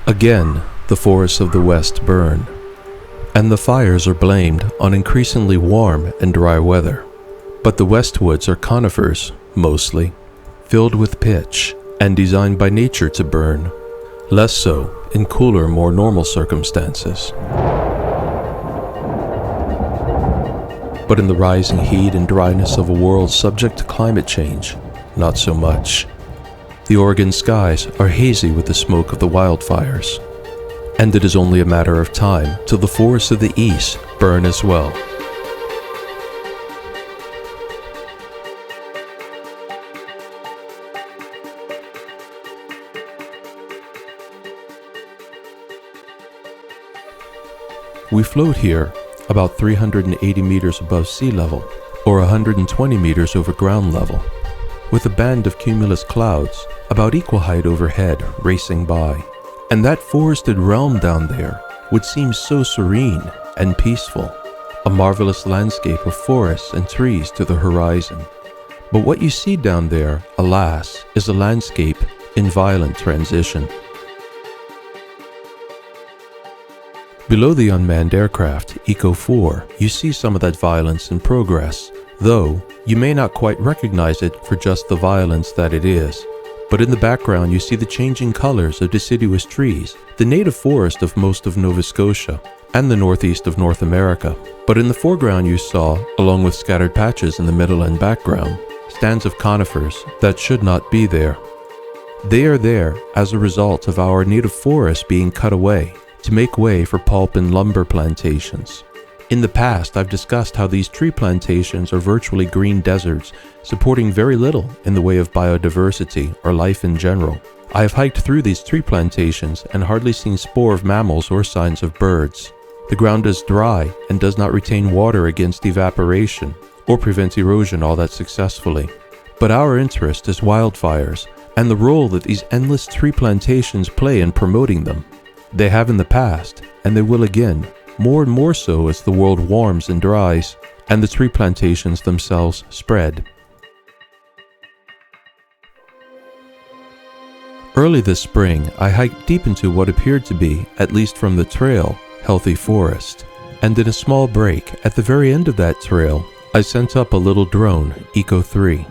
Again, the forests of the West burn, and the fires are blamed on increasingly warm and dry weather. But the Westwoods are conifers, mostly, filled with pitch and designed by nature to burn, less so in cooler, more normal circumstances. But in the rising heat and dryness of a world subject to climate change, not so much. The Oregon skies are hazy with the smoke of the wildfires, and it is only a matter of time till the forests of the east burn as well. We float here about 380 meters above sea level, or 120 meters over ground level, with a band of cumulus clouds about equal height overhead racing by. And that forested realm down there would seem so serene and peaceful, a marvelous landscape of forests and trees to the horizon. But what you see down there, alas, is a landscape in violent transition. Below the unmanned aircraft, Eco-4, you see some of that violence in progress, though you may not quite recognize it for just the violence that it is. But in the background you see the changing colors of deciduous trees, the native forest of most of Nova Scotia and the northeast of North America. But in the foreground you saw, along with scattered patches in the middle and background, stands of conifers that should not be there. They are there as a result of our native forests being cut away to make way for pulp and lumber plantations. In the past, I've discussed how these tree plantations are virtually green deserts, supporting very little in the way of biodiversity or life in general. I have hiked through these tree plantations and hardly seen spore of mammals or signs of birds. The ground is dry and does not retain water against evaporation or prevent erosion all that successfully. But our interest is wildfires and the role that these endless tree plantations play in promoting them. They have in the past, and they will again, more and more so as the world warms and dries, and the tree plantations themselves spread. Early this spring, I hiked deep into what appeared to be, at least from the trail, healthy forest, and in a small break at the very end of that trail, I sent up a little drone, Eco-3.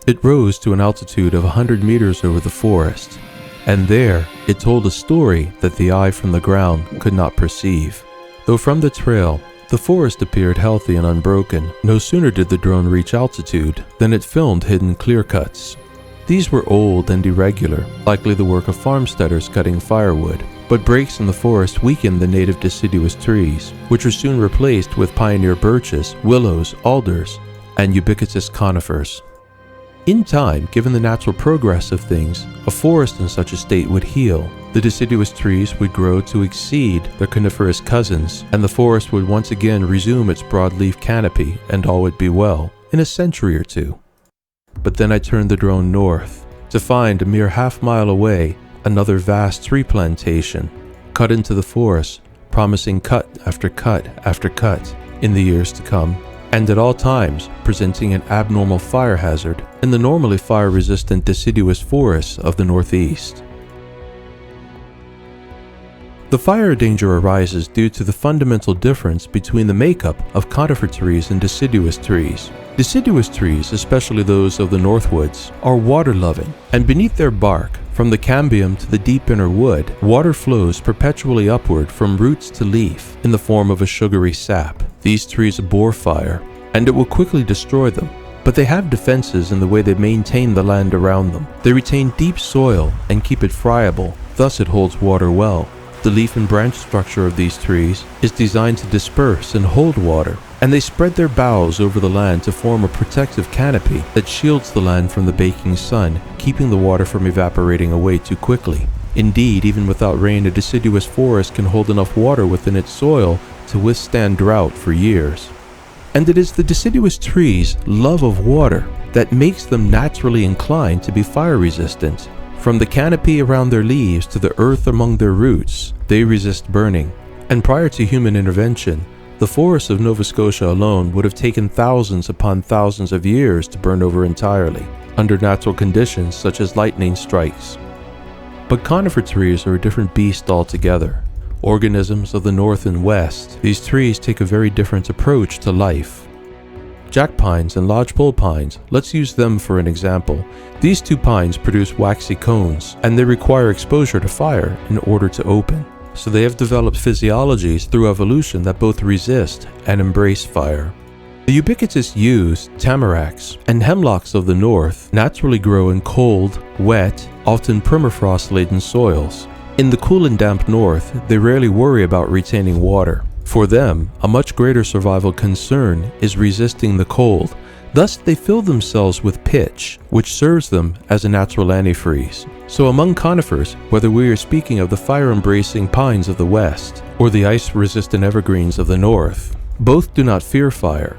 It rose to an altitude of 100 meters over the forest, and there it told a story that the eye from the ground could not perceive. Though from the trail, the forest appeared healthy and unbroken, no sooner did the drone reach altitude than it filmed hidden clear-cuts. These were old and irregular, likely the work of farmsteaders cutting firewood, but breaks in the forest weakened the native deciduous trees, which were soon replaced with pioneer birches, willows, alders, and ubiquitous conifers. In time, given the natural progress of things, a forest in such a state would heal. The deciduous trees would grow to exceed their coniferous cousins, and the forest would once again resume its broadleaf canopy, and all would be well, in a century or two. But then I turned the drone north, to find a mere half-mile away another vast tree plantation, cut into the forest, promising cut after cut after cut in the years to come, and at all times presenting an abnormal fire hazard in the normally fire-resistant deciduous forests of the Northeast. The fire danger arises due to the fundamental difference between the makeup of conifer trees and deciduous trees. Deciduous trees, especially those of the Northwoods, are water-loving, and beneath their bark, from the cambium to the deep inner wood, water flows perpetually upward from roots to leaf in the form of a sugary sap. These trees abhor fire, and it will quickly destroy them, but they have defenses in the way they maintain the land around them. They retain deep soil and keep it friable, thus it holds water well. The leaf and branch structure of these trees is designed to disperse and hold water, and they spread their boughs over the land to form a protective canopy that shields the land from the baking sun, keeping the water from evaporating away too quickly. Indeed, even without rain, a deciduous forest can hold enough water within its soil to withstand drought for years. And it is the deciduous trees' love of water that makes them naturally inclined to be fire resistant. From the canopy around their leaves to the earth among their roots, they resist burning. And prior to human intervention, the forests of Nova Scotia alone would have taken thousands upon thousands of years to burn over entirely, under natural conditions such as lightning strikes. But conifer trees are a different beast altogether. Organisms of the north and west, these trees take a very different approach to life. Jack pines and lodgepole pines, let's use them for an example. These two pines produce waxy cones, and they require exposure to fire in order to open. So they have developed physiologies through evolution that both resist and embrace fire. The ubiquitous yews, tamaracks, and hemlocks of the north naturally grow in cold, wet, often permafrost-laden soils. In the cool and damp north, they rarely worry about retaining water. For them, a much greater survival concern is resisting the cold. Thus, they fill themselves with pitch, which serves them as a natural antifreeze. So among conifers, whether we are speaking of the fire-embracing pines of the west or the ice-resistant evergreens of the north, both do not fear fire.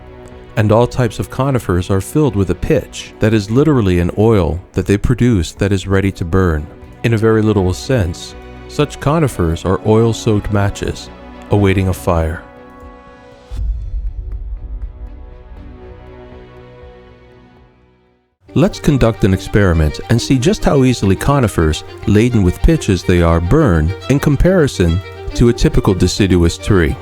And all types of conifers are filled with a pitch that is literally an oil that they produce that is ready to burn. In a very literal sense, such conifers are oil-soaked matches awaiting a fire. Let's conduct an experiment and see just how easily conifers, laden with pitch as they are, burn in comparison to a typical deciduous tree.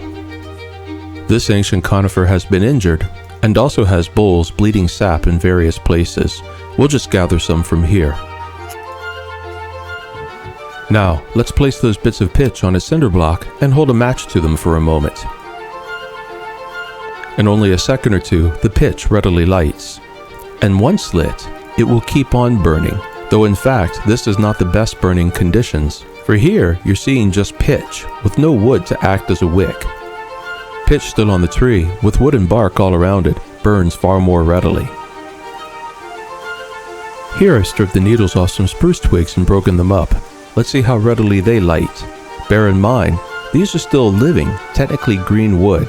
This ancient conifer has been injured and also has bowls bleeding sap in various places. We'll just gather some from here. Now, let's place those bits of pitch on a cinder block and hold a match to them for a moment. In only a second or two, the pitch readily lights. And once lit, it will keep on burning, though in fact, this is not the best burning conditions, for here you're seeing just pitch with no wood to act as a wick. Pitch still on the tree, with wood and bark all around it, burns far more readily. Here I've stripped the needles off some spruce twigs and broken them up. Let's see how readily they light. Bear in mind, these are still living, technically green wood.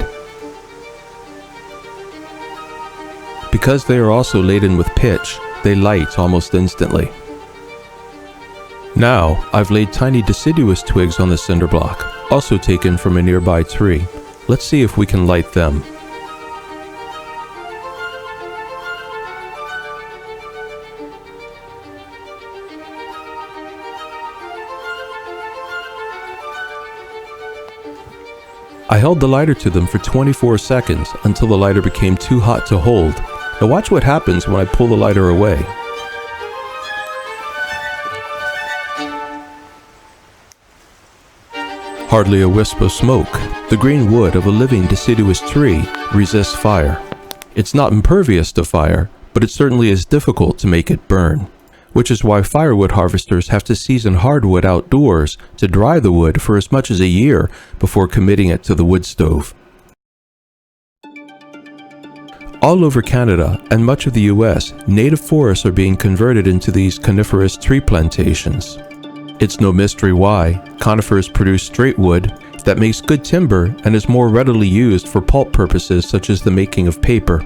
Because they are also laden with pitch, they light almost instantly. Now, I've laid tiny deciduous twigs on the cinder block, also taken from a nearby tree. Let's see if we can light them. I held the lighter to them for 24 seconds until the lighter became too hot to hold. Now watch what happens when I pull the lighter away. Hardly a wisp of smoke. The green wood of a living deciduous tree resists fire. It's not impervious to fire, but it certainly is difficult to make it burn, which is why firewood harvesters have to season hardwood outdoors to dry the wood for as much as a year before committing it to the wood stove. All over Canada and much of the US, native forests are being converted into these coniferous tree plantations. It's no mystery why. Conifers produce straight wood that makes good timber and is more readily used for pulp purposes such as the making of paper.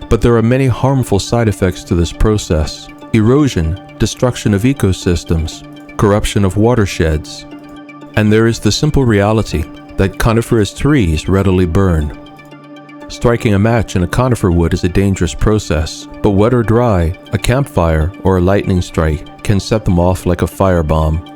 But there are many harmful side effects to this process: erosion, destruction of ecosystems, corruption of watersheds. And there is the simple reality that coniferous trees readily burn. Striking a match in a conifer wood is a dangerous process, but wet or dry, a campfire or a lightning strike can set them off like a firebomb.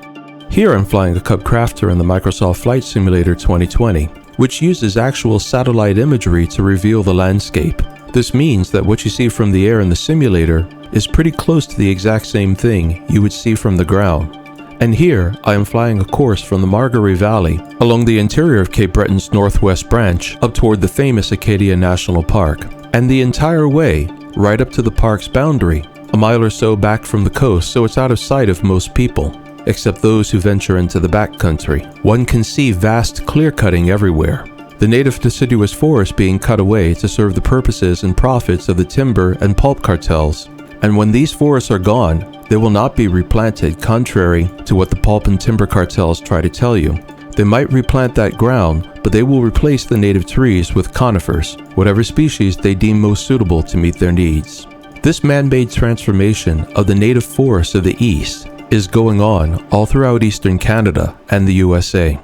Here I'm flying a Cub Crafter in the Microsoft Flight Simulator 2020, which uses actual satellite imagery to reveal the landscape. This means that what you see from the air in the simulator is pretty close to the exact same thing you would see from the ground. And here, I am flying a course from the Margaree Valley along the interior of Cape Breton's northwest branch up toward the famous Acadia National Park. And the entire way, right up to the park's boundary, a mile or so back from the coast, so it's out of sight of most people, except those who venture into the backcountry. One can see vast clear-cutting everywhere. The native deciduous forest being cut away to serve the purposes and profits of the timber and pulp cartels. And when these forests are gone, they will not be replanted, contrary to what the pulp and timber cartels try to tell you. They might replant that ground, but they will replace the native trees with conifers, whatever species they deem most suitable to meet their needs. This man-made transformation of the native forests of the East is going on all throughout eastern Canada and the USA.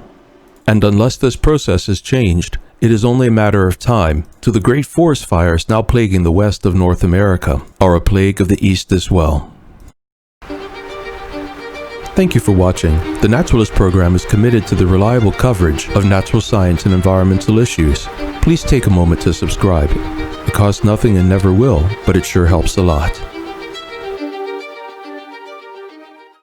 And unless this process is changed, it is only a matter of time till the great forest fires now plaguing the west of North America are a plague of the East as well. Thank you for watching. The Naturalist program is committed to the reliable coverage of natural science and environmental issues. Please take a moment to subscribe. It costs nothing and never will, but it sure helps a lot.